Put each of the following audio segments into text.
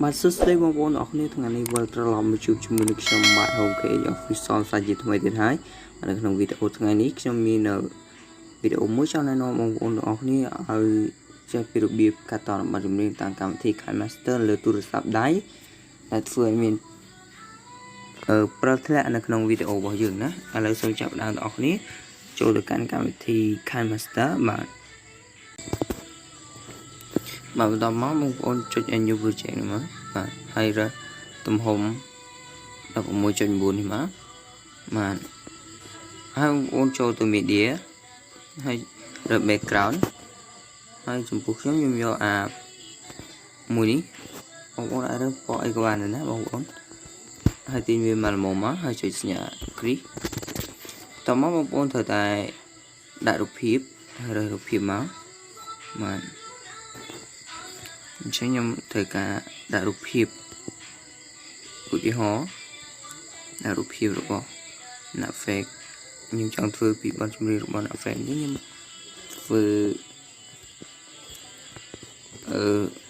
បាទសួស្តីបងប្អូនអរគ្នាថ្ងៃនេះវិលត្រឡប់មកជួបជាមួយនឹងខ្ញុំបាទហូខេអហ្វីសលសាជាថ្មីទៀតហើយនៅក្នុងវីដេអូថ្ងៃនេះខ្ញុំមានវីដេអូមួយចង់ណែនាំបងប្អូនទាំងអស់គ្នាឲ្យចេះពីរបៀបកាត់តបទចម្រៀងតាមកម្មវិធី Kinemaster លើទូរស័ព្ទដៃដែលធ្វើឲ្យមានព្រិលធ្លាក់នៅក្នុងវីដេអូរបស់យើងណាឥឡូវសូមចាប់ផ្ដើមទាំងអស់គ្នាចូលទៅកាន់កម្មវិធី Kinemaster បាទបន្តមកបងប្អូនចុច New Project នេះមកបាទហើយរើសទំហំ 16.9 នេះមកបាទហើយបងប្អូនចូលទៅ Media ហើយរើស Background ហើយចំពោះខ្ញុំយកអាមួយនេះបងប្អូនអាចរើសពណ៌អីក៏បានដែរណាបងប្អូនហើយទាញវាមកល្មមមកហើយចុចសញ្ញាគ្រីសតោះមកបងប្អូនត្រូវតែដាក់រូបភាពហើយរើសរូបភាពមកបាទអញ្ចឹងខ្ញុំត្រូវការដាក់រូបភាពឧទាហរណ៍ដាក់រូបភាពរបស់អ្នក fake ខ្ញុំចង់ធ្វើពីបទចម្រៀងរបស់អ្នក fake នេះខ្ញុំធ្វើ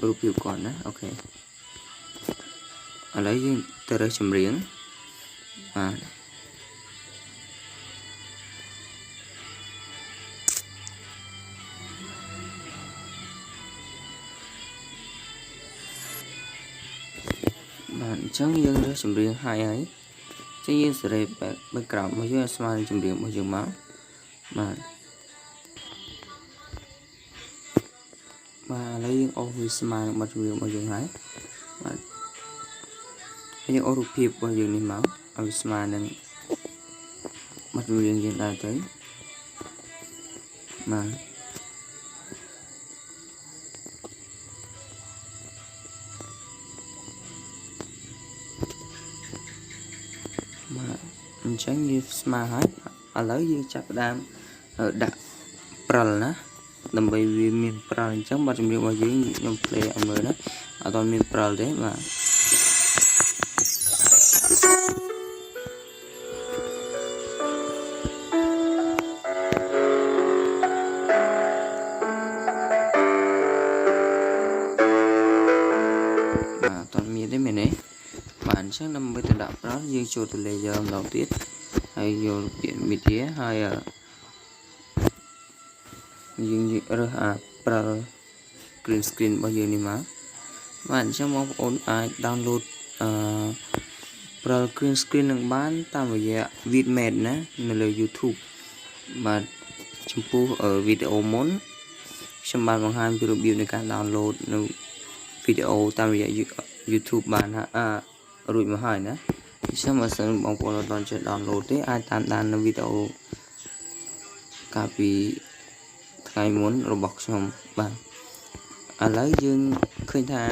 រូបភាពគាត់ណាអូខេឥឡូវយើងទៅរើសចម្រៀងបាទបាទអញ្ចឹងយើងរើសចម្រៀងហើយចឹងយើងសេរី background របស់យើងស្មើនឹងចម្រៀងរបស់យើងមកបាទឥឡូវយើងអូសវាស្មើនឹងបទចម្រៀងរបស់យើងហើយបាទហើយយើងអូសរូបភាពរបស់យើងនេះមកឲ្យស្មើនឹងបទចម្រៀងយើងដែរទៅបាទអញ្ចឹងយើងស្មើហើយឥឡូវយើងចាប់ផ្ដើមដាក់ព្រិលណាដើម្បីវាមានព្រិលអញ្ចឹងបទចម្រៀងរបស់យើងខ្ញុំ play ឲ្យមើលណាអត់មានព្រិលទេបាទអត់មានទេមែនទេបាទអញ្ចឹងដើម្បីទៅដាក់ព្រិលយើងចូលទៅ layer ម្ដងទៀតហើយយកពាក្យ media ហើយយើងរើសអាព្រិល green screen របស់យើងនេះមកបាទអញ្ចឹងបងប្អូនអាច download ព្រិល green screen នឹងបានតាមរយៈ vidmate ណានៅលើ YouTube បាទចំពោះវីដេអូមុនខ្ញុំបានបង្ហាញពីរបៀបនៃការ download នៅវីដេអូតាមរយៈ YouTube បានរួចមកហើយណាអញ្ចឹងបើសិនបងប្អូនអត់ចេះ download ទេអាចតាមដាននៅវីដេអូកាលពីថ្ងៃមុនរបស់ខ្ញុំបាទឥឡូវយើងឃើញថា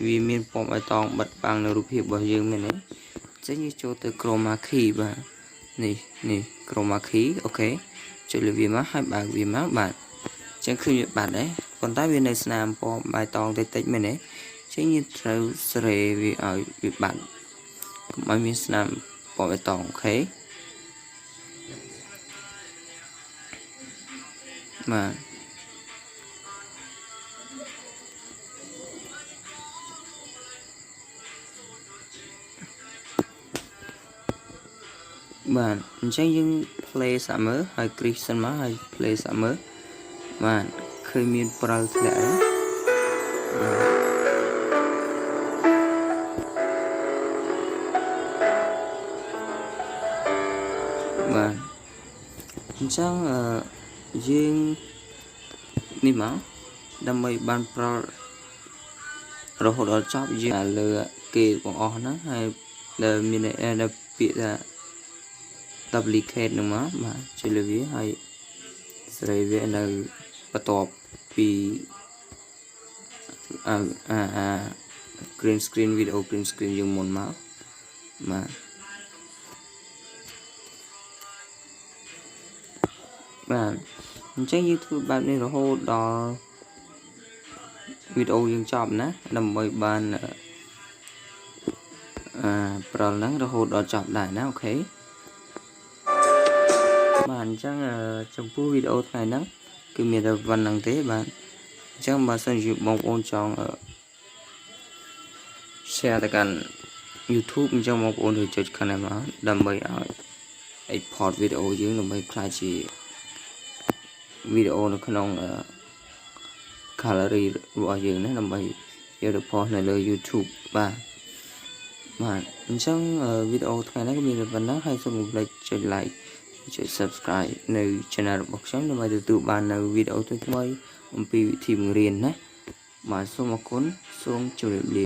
វាមានពណ៌បៃតងបិទបាំងនៅរូបភាពរបស់យើងមែនទេអញ្ចឹងយើងចូលទៅ chroma key បាទនេះ chroma key អូខេចុចលើវាមកហើយបើកវាមកបាទអញ្ចឹងឃើញវាបាត់ដែរប៉ុន្តែវានៅស្នាមពណ៌បៃតងតិចមែនទេអញ្ចឹងយើងត្រូវសេរីវាឲ្យវាបាត់កុំឲ្យមានស្នាមពណ៌បៃតងអូខេបាទបាទអញ្ចឹងយើង play សាក់មើលហើយ គ្រីសសិនមកហើយ play សាក់មើលបាទឃើញមានព្រិលធ្លាក់បាទអញ្ចឹងយើងនេះមកដើម្បីបានព្រិលរហូតដល់ចប់យើងលើគេបងអស់ហ្នឹងហើយដែលមានពាក្យថា duplicate នឹងមកបាទចុចលើវាហើយសេរីវានៅបន្ទាប់ពី green screen វីដេអូ green screen យើងមុនមកបាទអញ្ចឹងយើងធ្វើបែបនេះរហូតដល់វីដេអូយើងចប់ណាដើម្បីបានព្រិលហ្នឹងរហូតដល់ចប់ដែរណាអូខេបាទអញ្ចឹងចំពោះវីដេអូថ្ងៃហ្នឹងគឺមានតែប៉ុណ្្នឹងទេបាទអញ្ចឹងបើសិនជាបងប្អូនចង់ share ទៅកាន់ YouTube អញ្ចឹងបងប្អូនជួយចុចខាងនេះមកដើម្បីឲ្យ export វីដេអូយើងដើម្បីខ្លាចជាវីដេអូនៅក្នុង gallery របស់យើងណាដើម្បីយកទៅ post នៅលើ YouTube បាទអញ្ចឹងវីដេអូថ្ងៃនេះក៏មានប៉ុណ្ណឹងហើយសូមកុំភ្លេចចុច like ចុច subscribe នៅ channel របស់ខ្ញុំដើម្បីទទួលបាននៅវីដេអូថ្មីៗអំពីវិធីបង្រៀនណាបាទសូមអរគុណសូមជម្រាបលា